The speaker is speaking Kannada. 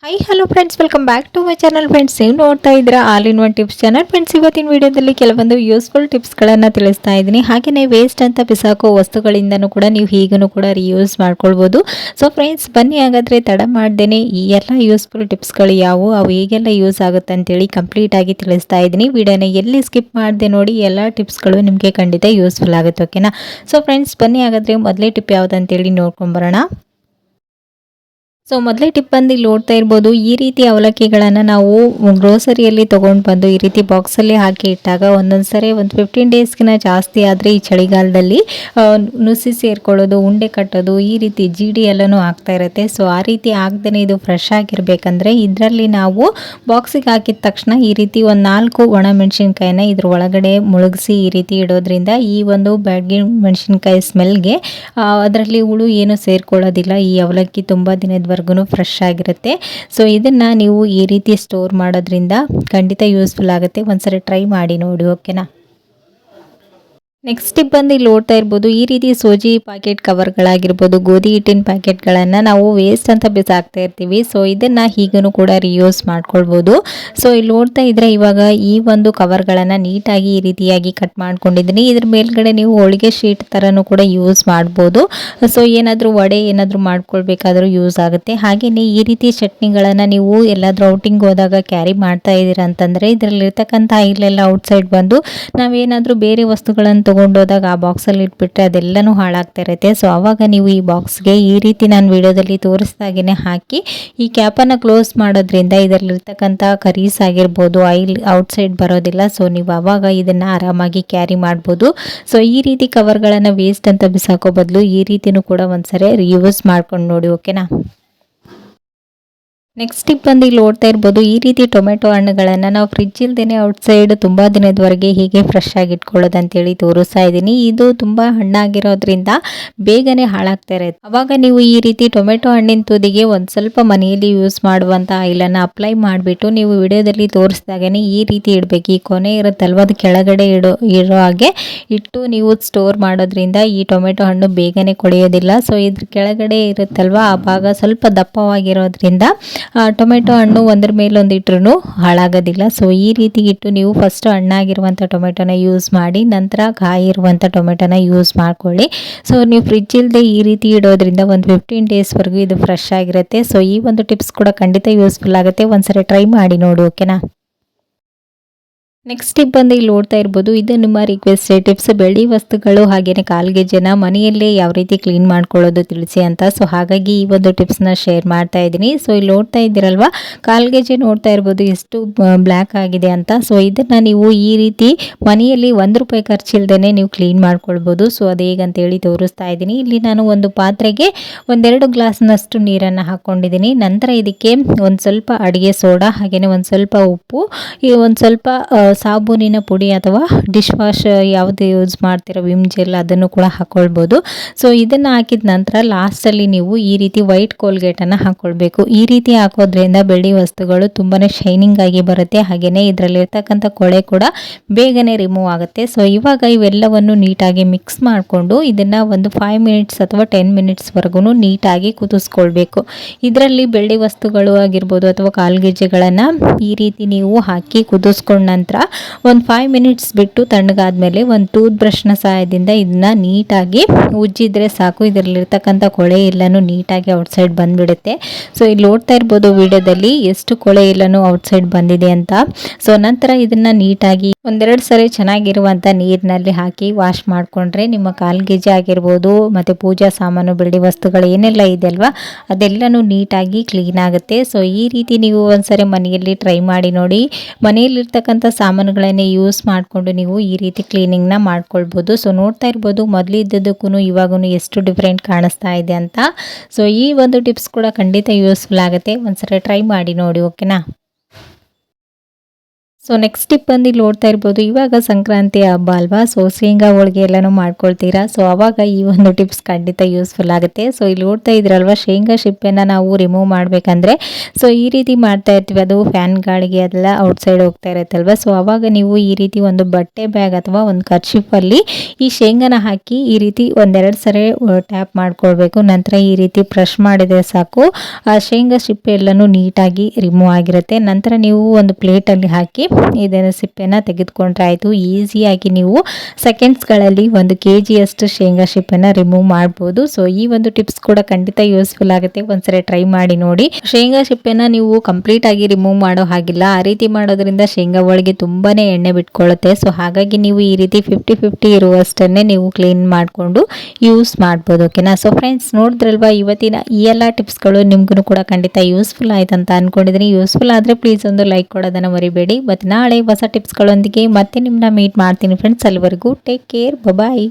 Hi hello friends, welcome back to my channel. Friends, ನೀವು ನೋಡ್ತಾ ಇದ್ದೀರಾ all in one tips channel. Friends, ಇವತ್ತಿನ ವಿಡಿಯೋದಲ್ಲಿ ಕೆಲವೊಂದು ಯೂಸ್ಫುಲ್ ಟಿಪ್ಸ್ಗಳನ್ನು ತಿಳಿಸ್ತಾ ಇದ್ದೀನಿ. ಹಾಗೆಯೇ ವೇಸ್ಟ್ ಅಂತ ಬಿಸಾಕೋ ವಸ್ತುಗಳಿಂದನೂ ಕೂಡ ನೀವು ಹೀಗೂ ಕೂಡ ರಿಯೂಸ್ ಮಾಡ್ಕೊಳ್ಬೋದು. ಸೊ ಫ್ರೆಂಡ್ಸ್, ಬನ್ನಿ ಹಾಗಾದರೆ ತಡ ಮಾಡ್ದೇನೆ ಈ ಎಲ್ಲ ಯೂಸ್ಫುಲ್ ಟಿಪ್ಸ್ಗಳು ಯಾವುವು, ಅವು ಹೇಗೆಲ್ಲ ಯೂಸ್ ಆಗುತ್ತೆ ಅಂತೇಳಿ ಕಂಪ್ಲೀಟಾಗಿ ತಿಳಿಸ್ತಾ ಇದ್ದೀನಿ. ವಿಡಿಯೋನ ಎಲ್ಲಿ ಸ್ಕಿಪ್ ಮಾಡಿದೆ ನೋಡಿ, ಎಲ್ಲ ಟಿಪ್ಸ್ಗಳು ನಿಮಗೆ ಖಂಡಿತ ಯೂಸ್ಫುಲ್ ಆಗುತ್ತೆ. ಓಕೆನಾ? ಸೊ ಫ್ರೆಂಡ್ಸ್, ಬನ್ನಿ ಹಾಗಾದರೆ ಮೊದಲೇ ಟಿಪ್ ಯಾವುದಂತೇಳಿ ನೋಡ್ಕೊಂಬರೋಣ. ಸೊ ಮೊದಲೇ ಟಿಪ್ ಬಂದು ಇಲ್ಲಿ ನೋಡ್ತಾ ಇರ್ಬೋದು, ಈ ರೀತಿ ಅವಲಕ್ಕಿಗಳನ್ನು ನಾವು ಗ್ರೋಸರಿಯಲ್ಲಿ ತೊಗೊಂಡು ಬಂದು ಈ ರೀತಿ ಬಾಕ್ಸಲ್ಲಿ ಹಾಕಿ ಇಟ್ಟಾಗ ಒಂದೊಂದ್ಸರಿ ಒಂದು 15 ಡೇಸ್ಗಿನ ಜಾಸ್ತಿ ಆದರೆ ಈ ಚಳಿಗಾಲದಲ್ಲಿ ನುಸಿ ಸೇರ್ಕೊಳ್ಳೋದು, ಉಂಡೆ ಕಟ್ಟೋದು, ಈ ರೀತಿ ಜಿಡಿ ಎಲ್ಲನೂ ಆಗ್ತಾ ಇರುತ್ತೆ. ಸೊ ಆ ರೀತಿ ಆಗದೇ ಇದು ಫ್ರೆಶ್ ಆಗಿರಬೇಕಂದ್ರೆ ಇದರಲ್ಲಿ ನಾವು ಬಾಕ್ಸಿಗೆ ಹಾಕಿದ ತಕ್ಷಣ ಈ ರೀತಿ ಒಂದು 4 ಒಣ ಮೆಣಸಿನ್ಕಾಯಿನ ಇದ್ರ ಒಳಗಡೆ ಮುಳುಗಿಸಿ ಈ ರೀತಿ ಇಡೋದ್ರಿಂದ ಈ ಒಂದು ಬ್ಯಾಡಗಿ ಮೆಣಸಿನ್ಕಾಯಿ ಸ್ಮೆಲ್ಗೆ ಅದರಲ್ಲಿ ಹುಳು ಏನು ಸೇರ್ಕೊಳ್ಳೋದಿಲ್ಲ. ಈ ಅವಲಕ್ಕಿ ತುಂಬ ದಿನದವರೆಗೂ ಫ್ರೆಶ್ ಆಗಿರುತ್ತೆ. ಸೊ ಇದನ್ನು ನೀವು ಈ ರೀತಿ ಸ್ಟೋರ್ ಮಾಡೋದ್ರಿಂದ ಖಂಡಿತ ಯೂಸ್ಫುಲ್ ಆಗುತ್ತೆ. ಒಂದ್ಸರಿ ಟ್ರೈ ಮಾಡಿ ನೋಡಿ. ಓಕೆನಾ? ನೆಕ್ಸ್ಟ್ ಟಿಪ್ ಬಂದು ಇಲ್ಲಿ ನೋಡ್ತಾ ಇರ್ಬೋದು, ಈ ರೀತಿ ಸೋಜಿ ಪ್ಯಾಕೆಟ್ ಕವರ್ಗಳಾಗಿರ್ಬೋದು, ಗೋಧಿ ಹಿಟ್ಟಿನ ಪ್ಯಾಕೆಟ್ಗಳನ್ನು ನಾವು ವೇಸ್ಟ್ ಅಂತ ಬಿಸಾಕ್ತಾ ಇರ್ತೀವಿ. ಸೊ ಇದನ್ನು ಹೀಗೂ ಕೂಡ ರಿಯೂಸ್ ಮಾಡ್ಕೊಳ್ಬೋದು. ಸೊ ಇಲ್ಲಿ ನೋಡ್ತಾ ಇದ್ರೆ ಇವಾಗ ಈ ಒಂದು ಕವರ್ಗಳನ್ನು ನೀಟಾಗಿ ಈ ರೀತಿಯಾಗಿ ಕಟ್ ಮಾಡ್ಕೊಂಡಿದ್ದೀನಿ. ಇದ್ರ ಮೇಲ್ಗಡೆ ನೀವು ಹೋಳಿಗೆ ಶೀಟ್ ಥರನೂ ಕೂಡ ಯೂಸ್ ಮಾಡ್ಬೋದು. ಸೊ ಏನಾದರೂ ವಡೆ ಏನಾದರೂ ಮಾಡ್ಕೊಳ್ಬೇಕಾದ್ರೂ ಯೂಸ್ ಆಗುತ್ತೆ. ಹಾಗೆಯೇ ಈ ರೀತಿ ಚಟ್ನಿಗಳನ್ನು ನೀವು ಎಲ್ಲಾದರೂ ಔಟಿಂಗ್ ಹೋದಾಗ ಕ್ಯಾರಿ ಮಾಡ್ತಾ ಇದ್ದೀರಾ ಅಂತಂದರೆ ಇದರಲ್ಲಿರ್ತಕ್ಕಂಥ ಇಲ್ಲೆಲ್ಲ ಔಟ್ಸೈಡ್ ಬಂದು ನಾವೇನಾದರೂ ಬೇರೆ ವಸ್ತುಗಳನ್ನು ತೊಗೊಂಡೋದಾಗ ಆ ಬಾಕ್ಸಲ್ಲಿ ಇಟ್ಬಿಟ್ರೆ ಅದೆಲ್ಲನೂ ಹಾಳಾಗ್ತಾ ಇರುತ್ತೆ. ಸೊ ಆವಾಗ ನೀವು ಈ ಬಾಕ್ಸ್ಗೆ ಈ ರೀತಿ ನಾನು ವಿಡಿಯೋದಲ್ಲಿ ತೋರಿಸ್ದಾಗೇ ಹಾಕಿ ಈ ಕ್ಯಾಪನ್ನು ಕ್ಲೋಸ್ ಮಾಡೋದ್ರಿಂದ ಇದರಲ್ಲಿರ್ತಕ್ಕಂಥ ಕರೀಸ್ ಆಗಿರ್ಬೋದು, ಆಯಿಲ್ ಔಟ್ಸೈಡ್ ಬರೋದಿಲ್ಲ. ಸೊ ನೀವು ಆವಾಗ ಇದನ್ನು ಆರಾಮಾಗಿ ಕ್ಯಾರಿ ಮಾಡ್ಬೋದು. ಸೊ ಈ ರೀತಿ ಕವರ್ಗಳನ್ನು ವೇಸ್ಟ್ ಅಂತ ಬಿಸಾಕೋ ಬದಲು ಈ ರೀತಿನೂ ಕೂಡ ಒಂದ್ಸರಿ ರಿಯೂಸ್ ಮಾಡ್ಕೊಂಡು ನೋಡಿ. ಓಕೆನಾ? ನೆಕ್ಸ್ಟ್ ಟಿಪ್ ಬಂದು ಇಲ್ಲಿ ನೋಡ್ತಾ ಇರ್ಬೋದು, ಈ ರೀತಿ ಟೊಮೆಟೊ ಹಣ್ಣುಗಳನ್ನು ನಾವು ಫ್ರಿಜ್ ಇಲ್ದೇನೆ ಔಟ್ಸೈಡ್ ತುಂಬ ದಿನದವರೆಗೆ ಹೀಗೆ ಫ್ರೆಶ್ ಆಗಿ ಇಟ್ಕೊಳ್ಳೋದು ಅಂತೇಳಿ ತೋರಿಸ್ತಾ ಇದ್ದೀನಿ. ಇದು ತುಂಬ ಹಣ್ಣಾಗಿರೋದ್ರಿಂದ ಬೇಗನೆ ಹಾಳಾಗ್ತಾ ಇರುತ್ತೆ. ಅವಾಗ ನೀವು ಈ ರೀತಿ ಟೊಮೆಟೊ ಹಣ್ಣಿನ ತುದಿಗೆ ಒಂದು ಸ್ವಲ್ಪ ಮನೆಯಲ್ಲಿ ಯೂಸ್ ಮಾಡುವಂಥ ಆಯಿಲನ್ನು ಅಪ್ಲೈ ಮಾಡಿಬಿಟ್ಟು ನೀವು ವಿಡಿಯೋದಲ್ಲಿ ತೋರಿಸಿದಾಗೇ ಈ ರೀತಿ ಇಡಬೇಕು. ಈ ಕೊನೆ ಇರುತ್ತಲ್ವ, ಅದು ಕೆಳಗಡೆ ಇರೋ ಹಾಗೆ ಇಟ್ಟು ನೀವು ಸ್ಟೋರ್ ಮಾಡೋದ್ರಿಂದ ಈ ಟೊಮೆಟೊ ಹಣ್ಣು ಬೇಗನೆ ಕೊಳೆಯೋದಿಲ್ಲ. ಸೊ ಇದ್ರ ಕೆಳಗಡೆ ಇರುತ್ತಲ್ವ ಆ ಭಾಗ ಸ್ವಲ್ಪ ದಪ್ಪವಾಗಿರೋದ್ರಿಂದ ಟೊಮೆಟೊ ಹಣ್ಣು ಒಂದ್ರ ಮೇಲೊಂದು ಇಟ್ರೂ ಹಾಳಾಗೋದಿಲ್ಲ. ಸೊ ಈ ರೀತಿ ಇಟ್ಟು ನೀವು ಫಸ್ಟ್ ಹಣ್ಣಾಗಿರುವಂಥ ಟೊಮೆಟೊನ ಯೂಸ್ ಮಾಡಿ, ನಂತರ ಕಾಯಿ ಇರುವಂಥ ಟೊಮೆಟೊನ ಯೂಸ್ ಮಾಡ್ಕೊಳ್ಳಿ. ಸೊ ನೀವು ಫ್ರಿಜ್ ಇಲ್ಲದೆ ಈ ರೀತಿ ಇಡೋದ್ರಿಂದ ಒಂದು 15 ಡೇಸ್ವರೆಗೂ ಇದು ಫ್ರೆಶ್ ಆಗಿರುತ್ತೆ. ಸೊ ಈ ಒಂದು ಟಿಪ್ಸ್ ಕೂಡ ಖಂಡಿತ ಯೂಸ್ಫುಲ್ ಆಗುತ್ತೆ. ಒಂದ್ಸರಿ ಟ್ರೈ ಮಾಡಿ ನೋಡಿ. ಓಕೆನಾ? ನೆಕ್ಸ್ಟ್ ಟಿಪ್ ಬಂದು ಇಲ್ಲಿ ನೋಡ್ತಾ ಇರ್ಬೋದು, ಇದು ನಿಮ್ಮ ರಿಕ್ವೆಸ್ಟೆಡ್ ಟಿಪ್ಸ್. ಬೆಳ್ಳಿ ವಸ್ತುಗಳು ಹಾಗೆಯೇ ಕಾಲ್ಗೆಜ್ಜೆನ ಮನೆಯಲ್ಲೇ ಯಾವ ರೀತಿ ಕ್ಲೀನ್ ಮಾಡ್ಕೊಳ್ಳೋದು ತಿಳಿಸಿ ಅಂತ. ಸೊ ಹಾಗಾಗಿ ಈ ಒಂದು ಟಿಪ್ಸ್ನ ಶೇರ್ ಮಾಡ್ತಾ ಇದ್ದೀನಿ. ಸೊ ಇಲ್ಲಿ ನೋಡ್ತಾ ಇದ್ದೀರಲ್ವ, ಕಾಲ್ಗೆಜ್ಜೆ ನೋಡ್ತಾ ಇರ್ಬೋದು ಎಷ್ಟು ಬ್ಲ್ಯಾಕ್ ಆಗಿದೆ ಅಂತ. ಸೊ ಇದನ್ನು ನೀವು ಈ ರೀತಿ ಮನೆಯಲ್ಲಿ ₹1 ಖರ್ಚಿಲ್ದೇ ನೀವು ಕ್ಲೀನ್ ಮಾಡ್ಕೊಳ್ಬೋದು. ಸೊ ಅದು ಹೇಗಂತೇಳಿ ತೋರಿಸ್ತಾ ಇದ್ದೀನಿ. ಇಲ್ಲಿ ನಾನು ಒಂದು ಪಾತ್ರೆಗೆ 1-2 ಗ್ಲಾಸ್ನಷ್ಟು ನೀರನ್ನು ಹಾಕ್ಕೊಂಡಿದ್ದೀನಿ. ನಂತರ ಇದಕ್ಕೆ ಒಂದು ಸ್ವಲ್ಪ ಅಡುಗೆ ಸೋಡಾ ಹಾಗೆಯೇ ಒಂದು ಸ್ವಲ್ಪ ಉಪ್ಪು, ಈ ಒಂದು ಸ್ವಲ್ಪ ಸಾಬೂನಿನ ಪುಡಿ ಅಥವಾ ಡಿಶ್ ವಾಶ್ ಯಾವುದು ಯೂಸ್ ಮಾಡ್ತೀರೋ ವಿಮ್ ಜೆಲ್ ಅದನ್ನು ಕೂಡ ಹಾಕ್ಕೊಳ್ಬೋದು. ಸೊ ಇದನ್ನು ಹಾಕಿದ ನಂತರ ಲಾಸ್ಟಲ್ಲಿ ನೀವು ಈ ರೀತಿ ವೈಟ್ ಕೋಲ್ಗೇಟನ್ನು ಹಾಕ್ಕೊಳ್ಬೇಕು. ಈ ರೀತಿ ಹಾಕೋದ್ರಿಂದ ಬೆಳ್ಳಿ ವಸ್ತುಗಳು ತುಂಬಾ ಶೈನಿಂಗ್ ಆಗಿ ಬರುತ್ತೆ. ಹಾಗೆಯೇ ಇದರಲ್ಲಿರ್ತಕ್ಕಂಥ ಕೊಳೆ ಕೂಡ ಬೇಗನೆ ರಿಮೂವ್ ಆಗುತ್ತೆ. ಸೊ ಇವಾಗ ಇವೆಲ್ಲವನ್ನು ನೀಟಾಗಿ ಮಿಕ್ಸ್ ಮಾಡಿಕೊಂಡು ಇದನ್ನು ಒಂದು 5 ಮಿನಿಟ್ಸ್ ಅಥವಾ 10 ಮಿನಿಟ್ಸ್ವರೆಗೂ ನೀಟಾಗಿ ಕುದಿಸ್ಕೊಳ್ಬೇಕು. ಇದರಲ್ಲಿ ಬೆಳ್ಳಿ ವಸ್ತುಗಳು ಆಗಿರ್ಬೋದು ಅಥವಾ ಕಾಲ್ಗೆಜ್ಜೆಗಳನ್ನು ಈ ರೀತಿ ನೀವು ಹಾಕಿ ಕುದಿಸ್ಕೊಂಡ ನಂತರ ಒಂದು 5 ಮಿನಿಟ್ಸ್ ಬಿಟ್ಟು ತಣ್ಣಗಾದ್ಮೇಲೆ ಒಂದು ಟೂತ್ ಬ್ರಷ್ನ ಸಹಾಯದಿಂದ ಇದನ್ನ ನೀಟಾಗಿ ಉಜ್ಜಿದ್ರೆ ಸಾಕು. ಇದರಲ್ಲಿರ್ತಕ್ಕಂಥ ಕೊಳೆ ಎಲ್ಲನೂ ನೀಟಾಗಿ ಔಟ್ಸೈಡ್ ಬಂದ್ಬಿಡುತ್ತೆ. ಸೊ ಇಲ್ಲಿ ನೋಡ್ತಾ ಇರ್ಬೋದು ವಿಡಿಯೋದಲ್ಲಿ ಎಷ್ಟು ಕೊಳೆ ಎಲ್ಲನೂ ಔಟ್ಸೈಡ್ ಬಂದಿದೆ ಅಂತ. ಸೊ ನಂತರ ಇದನ್ನ ನೀಟಾಗಿ 1-2 ಸರಿ ಚೆನ್ನಾಗಿರುವಂಥ ನೀರಿನಲ್ಲಿ ಹಾಕಿ ವಾಶ್ ಮಾಡಿಕೊಂಡ್ರೆ ನಿಮ್ಮ ಕಾಲ್ಗೆಜ್ಜೆ ಆಗಿರ್ಬೋದು ಮತ್ತು ಪೂಜಾ ಸಾಮಾನು ಬೆಳ್ಳಿ ವಸ್ತುಗಳು ಏನೆಲ್ಲ ಇದೆ ಅಲ್ವಾ ಅದೆಲ್ಲನೂ ನೀಟಾಗಿ ಕ್ಲೀನ್ ಆಗುತ್ತೆ. ಸೊ ಈ ರೀತಿ ನೀವು ಒಂದ್ಸರಿ ಮನೆಯಲ್ಲಿ ಟ್ರೈ ಮಾಡಿ ನೋಡಿ. ಮನೆಯಲ್ಲಿರ್ತಕ್ಕಂಥ ಸಾಮಾನುಗಳನ್ನೇ ಯೂಸ್ ಮಾಡಿಕೊಂಡು ನೀವು ಈ ರೀತಿ ಕ್ಲೀನಿಂಗ್ನ ಮಾಡ್ಕೊಳ್ಬೋದು. ಸೊ ನೋಡ್ತಾ ಇರ್ಬೋದು ಮೊದಲಿದ್ದದಕ್ಕೂ ಇವಾಗೂ ಎಷ್ಟು ಡಿಫ್ರೆಂಟ್ ಕಾಣಿಸ್ತಾ ಇದೆ ಅಂತ. ಸೊ ಈ ಒಂದು ಟಿಪ್ಸ್ ಕೂಡ ಖಂಡಿತ ಯೂಸ್ಫುಲ್ ಆಗುತ್ತೆ. ಒಂದ್ಸರಿ ಟ್ರೈ ಮಾಡಿ ನೋಡಿ. ಓಕೆನಾ? ಸೊ ನೆಕ್ಸ್ಟ್ ಟಿಪ್ ಬಂದು ಇಲ್ಲಿ ನೋಡ್ತಾ ಇರ್ಬೋದು, ಇವಾಗ ಸಂಕ್ರಾಂತಿ ಹಬ್ಬ ಅಲ್ವಾ, ಸೊ ಶೇಂಗಾ ಹೋಳಿಗೆ ಎಲ್ಲನೂ ಮಾಡ್ಕೊಳ್ತೀರಾ. ಸೊ ಅವಾಗ ಈ ಒಂದು ಟಿಪ್ಸ್ ಖಂಡಿತ ಯೂಸ್ಫುಲ್ ಆಗುತ್ತೆ. ಸೊ ಇಲ್ಲಿ ನೋಡ್ತಾ ಇದ್ರಲ್ವಾ, ಶೇಂಗಾ ಸಿಪ್ಪೆನ ನಾವು ರಿಮೂವ್ ಮಾಡಬೇಕಂದ್ರೆ ಸೊ ಈ ರೀತಿ ಮಾಡ್ತಾ ಇರ್ತೀವಿ. ಅದು ಫ್ಯಾನ್ ಗಾಳಿಗೆ ಅದೆಲ್ಲ ಔಟ್ಸೈಡ್ ಹೋಗ್ತಾ ಇರುತ್ತಲ್ವ. ಸೊ ಅವಾಗ ನೀವು ಈ ರೀತಿ ಒಂದು ಬಟ್ಟೆ ಬ್ಯಾಗ್ ಅಥವಾ ಒಂದು ಕರ್ಚಿಫಲ್ಲಿ ಈ ಶೇಂಗಾನ ಹಾಕಿ ಈ ರೀತಿ ಒಂದೆರಡು ಸರಿ ಟ್ಯಾಪ್ ಮಾಡ್ಕೊಳ್ಬೇಕು. ನಂತರ ಈ ರೀತಿ ಬ್ರಷ್ ಮಾಡಿದರೆ ಸಾಕು, ಆ ಶೇಂಗಾ ಸಿಪ್ಪೆ ಎಲ್ಲನೂ ನೀಟಾಗಿ ರಿಮೂವ್ ಆಗಿರುತ್ತೆ. ನಂತರ ನೀವು ಒಂದು ಪ್ಲೇಟಲ್ಲಿ ಹಾಕಿ ಇದನ್ನು ಸಿಪ್ಪೆನ ತೆಗೆದುಕೊಂಡ್ರೆ ಆಯಿತು. ಈಸಿಯಾಗಿ ನೀವು ಸೆಕೆಂಡ್ಸ್ಗಳಲ್ಲಿ 1 kg ಅಷ್ಟು ಶೇಂಗಾ ಸಿಪ್ಪೆನ ರಿಮೂವ್ ಮಾಡ್ಬೋದು. ಸೊ ಈ ಒಂದು ಟಿಪ್ಸ್ ಕೂಡ ಖಂಡಿತ ಯೂಸ್ಫುಲ್ ಆಗುತ್ತೆ, ಒಂದ್ಸರಿ ಟ್ರೈ ಮಾಡಿ ನೋಡಿ. ಶೇಂಗಾ ಸಿಪ್ಪೆನ ನೀವು ಕಂಪ್ಲೀಟ್ ಆಗಿ ರಿಮೂವ್ ಮಾಡೋ ಹಾಗಿಲ್ಲ, ಆ ರೀತಿ ಮಾಡೋದ್ರಿಂದ ಶೇಂಗಾ ಹೋಳಿಗೆ ತುಂಬಾನೇ ಎಣ್ಣೆ ಬಿಟ್ಕೊಳ್ಳುತ್ತೆ. ಸೊ ಹಾಗಾಗಿ ನೀವು ಈ ರೀತಿ 50-50 ಇರುವಷ್ಟನ್ನೇ ನೀವು ಕ್ಲೀನ್ ಮಾಡಿಕೊಂಡು ಯೂಸ್ ಮಾಡ್ಬೋದು. ಓಕೆನಾ. ಸೊ ಫ್ರೆಂಡ್ಸ್, ನೋಡಿದ್ರಲ್ವಾ ಇವತ್ತಿನ ಈ ಎಲ್ಲ ಟಿಪ್ಸ್ಗಳು ನಿಮ್ಗೂ ಕೂಡ ಖಂಡಿತ ಯೂಸ್ಫುಲ್ ಆಯ್ತು ಅಂತ ಅನ್ಕೊಂಡಿದ್ದೀನಿ. ಯೂಸ್ಫುಲ್ ಆದರೆ ಪ್ಲೀಸ್ ಒಂದು ಲೈಕ್ ಕೊಡೋದನ್ನು ಮರಿಬೇಡಿ. ಮತ್ತು ನಾಳೆ ಹೊಸ ಟಿಪ್ಸ್ಗಳೊಂದಿಗೆ ಮತ್ತೆ ನಿಮ್ಮನ್ನ ಮೀಟ್ ಮಾಡ್ತೀನಿ ಫ್ರೆಂಡ್ಸ್. ಅಲ್ಲಿವರೆಗೂ ಟೇಕ್ ಕೇರ್, ಬಾಯ್.